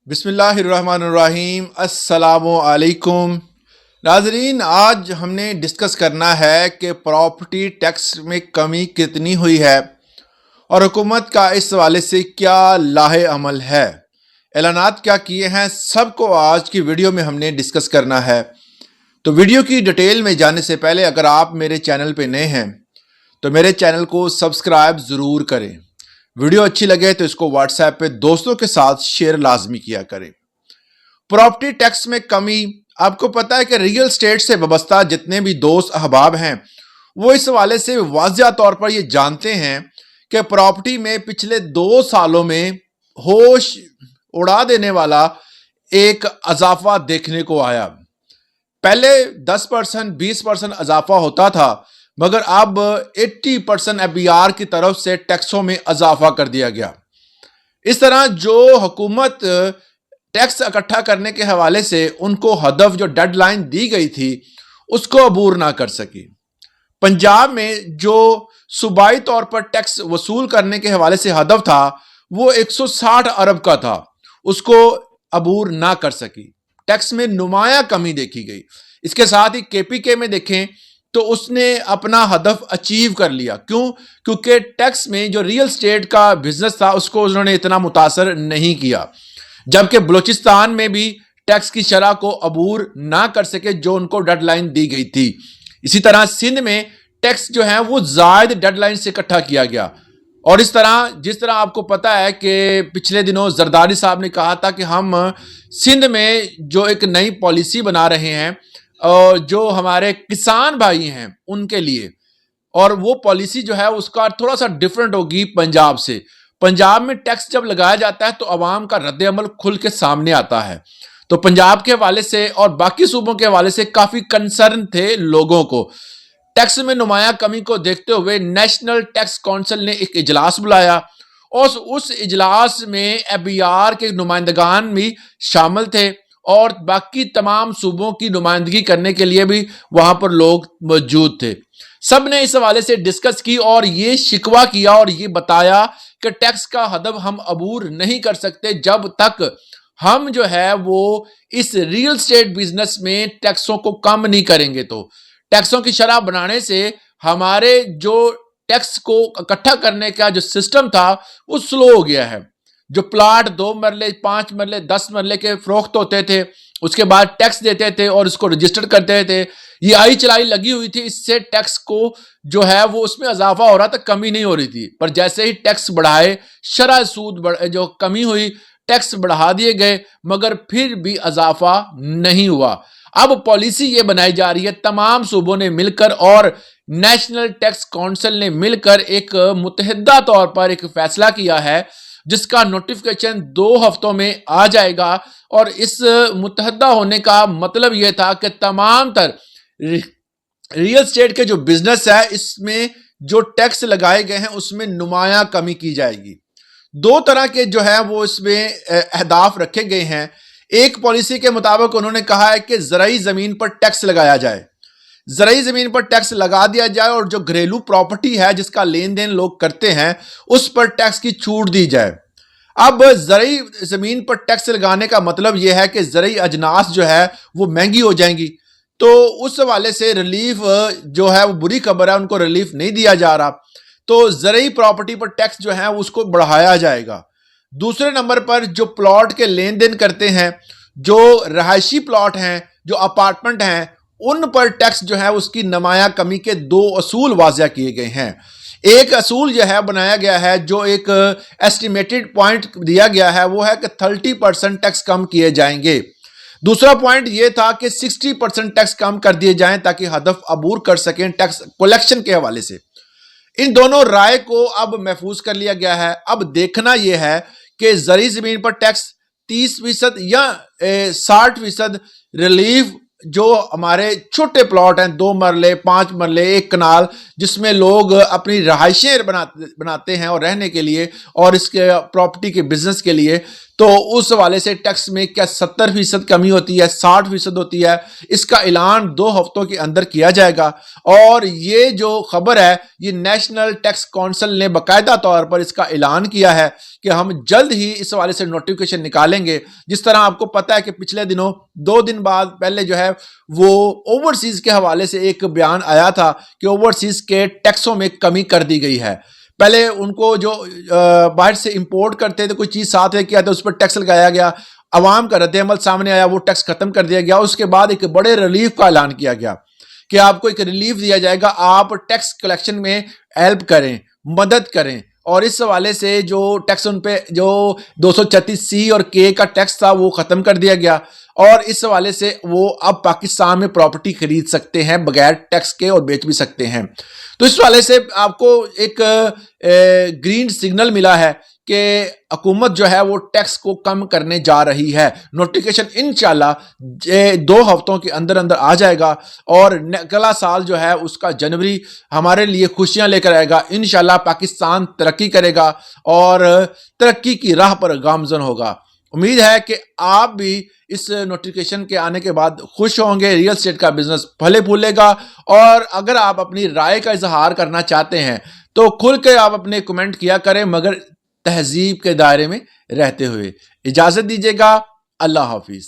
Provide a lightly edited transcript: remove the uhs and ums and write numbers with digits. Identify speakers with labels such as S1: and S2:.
S1: بسم اللہ الرحمن الرحیم۔ السلام علیکم ناظرین، آج ہم نے ڈسکس کرنا ہے کہ پراپرٹی ٹیکس میں کمی کتنی ہوئی ہے اور حکومت کا اس حوالے سے کیا لاہ عمل ہے، اعلانات کیا کیے ہیں، سب کو آج کی ویڈیو میں ہم نے ڈسکس کرنا ہے۔ تو ویڈیو کی ڈیٹیل میں جانے سے پہلے اگر آپ میرے چینل پہ نئے ہیں تو میرے چینل کو سبسکرائب ضرور کریں۔ ویڈیو اچھی لگے تو اس کو واٹس ایپ پہ دوستوں کے ساتھ شیئر لازمی کیا کریں۔ پراپرٹی ٹیکس میں کمی، آپ کو پتا ہے کہ ریئل اسٹیٹ سے وابستہ جتنے بھی دوست احباب ہیں وہ اس حوالے سے واضح طور پر یہ جانتے ہیں کہ پراپرٹی میں پچھلے 2 سالوں میں ہوش اڑا دینے والا ایک اضافہ دیکھنے کو آیا۔ پہلے 10% 20% اضافہ ہوتا تھا، مگر اب 80% FBR کی طرف سے ٹیکسوں میں اضافہ کر دیا گیا۔ اس طرح جو حکومت ٹیکس اکٹھا کرنے کے حوالے سے ان کو ہدف جو ڈیڈ لائن دی گئی تھی اس کو عبور نہ کر سکی۔ پنجاب میں جو صوبائی طور پر ٹیکس وصول کرنے کے حوالے سے ہدف تھا وہ 160 ارب کا تھا، اس کو عبور نہ کر سکی۔ ٹیکس میں نمایاں کمی دیکھی گئی۔ اس کے ساتھ ہی KPK میں دیکھیں تو اس نے اپنا ہدف اچیو کر لیا۔ کیونکہ ٹیکس میں جو ریئل اسٹیٹ کا بزنس تھا اس کو انہوں نے اتنا متاثر نہیں کیا، جبکہ بلوچستان میں بھی ٹیکس کی شرح کو عبور نہ کر سکے جو ان کو ڈیڈ لائن دی گئی تھی۔ اسی طرح سندھ میں ٹیکس جو ہے وہ زائد ڈیڈ لائن سے اکٹھا کیا گیا۔ اور جس طرح آپ کو پتا ہے کہ پچھلے دنوں زرداری صاحب نے کہا تھا کہ ہم سندھ میں جو ایک نئی پالیسی بنا رہے ہیں اور جو ہمارے کسان بھائی ہیں ان کے لیے، اور وہ پالیسی جو ہے اس کا تھوڑا سا ڈیفرنٹ ہوگی پنجاب سے۔ پنجاب میں ٹیکس جب لگایا جاتا ہے تو عوام کا رد عمل کھل کے سامنے آتا ہے۔ تو پنجاب کے حوالے سے اور باقی صوبوں کے حوالے سے کافی کنسرن تھے لوگوں کو۔ ٹیکس میں نمایاں کمی کو دیکھتے ہوئے نیشنل ٹیکس کونسل نے ایک اجلاس بلایا اور اس اجلاس میں FBR کے نمائندگان بھی شامل تھے اور باقی تمام صوبوں کی نمائندگی کرنے کے لیے بھی وہاں پر لوگ موجود تھے۔ سب نے اس حوالے سے ڈسکس کی اور یہ شکوہ کیا اور یہ بتایا کہ ٹیکس کا ہدف ہم عبور نہیں کر سکتے جب تک ہم جو ہے وہ اس ریئل اسٹیٹ بزنس میں ٹیکسوں کو کم نہیں کریں گے۔ تو ٹیکسوں کی شرح بنانے سے ہمارے جو ٹیکس کو اکٹھا کرنے کا جو سسٹم تھا وہ سلو ہو گیا ہے۔ جو پلاٹ 2 مرلے 5 مرلے 10 مرلے کے فروخت ہوتے تھے، اس کے بعد ٹیکس دیتے تھے اور اس کو رجسٹر کرتے تھے، یہ آئی چلائی لگی ہوئی تھی۔ اس سے ٹیکس کو جو ہے وہ اس میں اضافہ ہو رہا تھا، کمی نہیں ہو رہی تھی۔ پر جیسے ہی ٹیکس بڑھائے، شرح سود جو کمی ہوئی، ٹیکس بڑھا دیے گئے، مگر پھر بھی اضافہ نہیں ہوا۔ اب پالیسی یہ بنائی جا رہی ہے، تمام صوبوں نے مل کر اور نیشنل ٹیکس کونسل نے مل کر ایک متحدہ طور پر ایک فیصلہ کیا ہے جس کا نوٹیفیکیشن 2 ہفتوں میں آ جائے گا۔ اور اس متحدہ ہونے کا مطلب یہ تھا کہ تمام تر ریئل اسٹیٹ کے جو بزنس ہے اس میں جو ٹیکس لگائے گئے ہیں اس میں نمایاں کمی کی جائے گی۔ 2 طرح کے جو ہے وہ اس میں اہداف رکھے گئے ہیں۔ ایک پالیسی کے مطابق انہوں نے کہا ہے کہ زرعی زمین پر ٹیکس لگایا جائے، زرعی زمین پر ٹیکس لگا دیا جائے اور جو گھریلو پراپرٹی ہے جس کا لین دین لوگ کرتے ہیں اس پر ٹیکس کی چھوٹ دی جائے۔ اب زرعی زمین پر ٹیکس لگانے کا مطلب یہ ہے کہ زرعی اجناس جو ہے وہ مہنگی ہو جائیں گی، تو اس حوالے سے ریلیف جو ہے وہ بری خبر ہے، ان کو ریلیف نہیں دیا جا رہا۔ تو زرعی پراپرٹی پر ٹیکس جو ہے اس کو بڑھایا جائے گا۔ دوسرے نمبر پر جو پلاٹ کے لین دین کرتے ہیں، جو رہائشی پلاٹ ہیں، جو اپارٹمنٹ ہیں، ان پر ٹیکس جو ہے اس کی نمایاں کمی کے 2 اصول واضح کیے گئے ہیں۔ ایک اصول جو ہے بنایا گیا ہے، جو ایک ایسٹیمیٹڈ پوائنٹ دیا گیا ہے، وہ ہے کہ 30% ٹیکس کم کیے جائیں گے۔ دوسرا پوائنٹ یہ تھا کہ 60% ٹیکس کم کر دیے جائیں تاکہ ہدف عبور کر سکیں ٹیکس کلیکشن کے حوالے سے۔ ان دونوں رائے کو اب محفوظ کر لیا گیا ہے۔ اب دیکھنا یہ ہے کہ زرعی زمین پر ٹیکس 30% یا 60% ریلیف جو ہمارے چھوٹے پلاٹ ہیں، 2 مرلے 5 مرلے 1 کنال، جس میں لوگ اپنی رہائشیں بناتے ہیں اور رہنے کے لیے اور اس کے پراپرٹی کے بزنس کے لیے تو اس حوالے سے ٹیکس میں کیا 70% کمی ہوتی ہے، 60% ہوتی ہے، اس کا اعلان 2 ہفتوں کے اندر کیا جائے گا۔ اور یہ جو خبر ہے یہ نیشنل ٹیکس کونسل نے باقاعدہ طور پر اس کا اعلان کیا ہے کہ ہم جلد ہی اس حوالے سے نوٹیفیکیشن نکالیں گے۔ جس طرح آپ کو پتا ہے کہ پچھلے دنوں 2 دن بعد پہلے جو ہے وہ اوورسیز کے حوالے سے ایک بیان آیا تھا کہ اوورسیز کے ٹیکسوں میں کمی کر دی گئی ہے۔ پہلے ان کو جو باہر سے امپورٹ کرتے تھے کوئی چیز ساتھ لے کے آتے اس پر ٹیکس لگایا گیا، عوام کا رد عمل سامنے آیا، وہ ٹیکس ختم کر دیا گیا۔ اس کے بعد ایک بڑے ریلیف کا اعلان کیا گیا کہ آپ کو ایک ریلیف دیا جائے گا، آپ ٹیکس کلیکشن میں ہیلپ کریں، مدد کریں۔ اور اس حوالے سے جو ٹیکس ان پہ جو 236C اور K کا ٹیکس تھا وہ ختم کر دیا گیا، اور اس حوالے سے وہ اب پاکستان میں پراپرٹی خرید سکتے ہیں بغیر ٹیکس کے اور بیچ بھی سکتے ہیں۔ تو اس حوالے سے آپ کو ایک گرین سگنل ملا ہے کہ حکومت جو ہے وہ ٹیکس کو کم کرنے جا رہی ہے۔ نوٹیفیکیشن انشاءاللہ 2 ہفتوں کے اندر اندر آ جائے گا، اور اگلا سال جو ہے اس کا جنوری ہمارے لیے خوشیاں لے کر آئے گا۔ انشاءاللہ پاکستان ترقی کرے گا اور ترقی کی راہ پر گامزن ہوگا۔ امید ہے کہ آپ بھی اس نوٹیفیکیشن کے آنے کے بعد خوش ہوں گے، ریل اسٹیٹ کا بزنس پھلے پھولے گا۔ اور اگر آپ اپنی رائے کا اظہار کرنا چاہتے ہیں تو کھل کے آپ اپنے کمنٹ کیا کریں، مگر تہذیب کے دائرے میں رہتے ہوئے۔ اجازت دیجیے گا، اللہ حافظ۔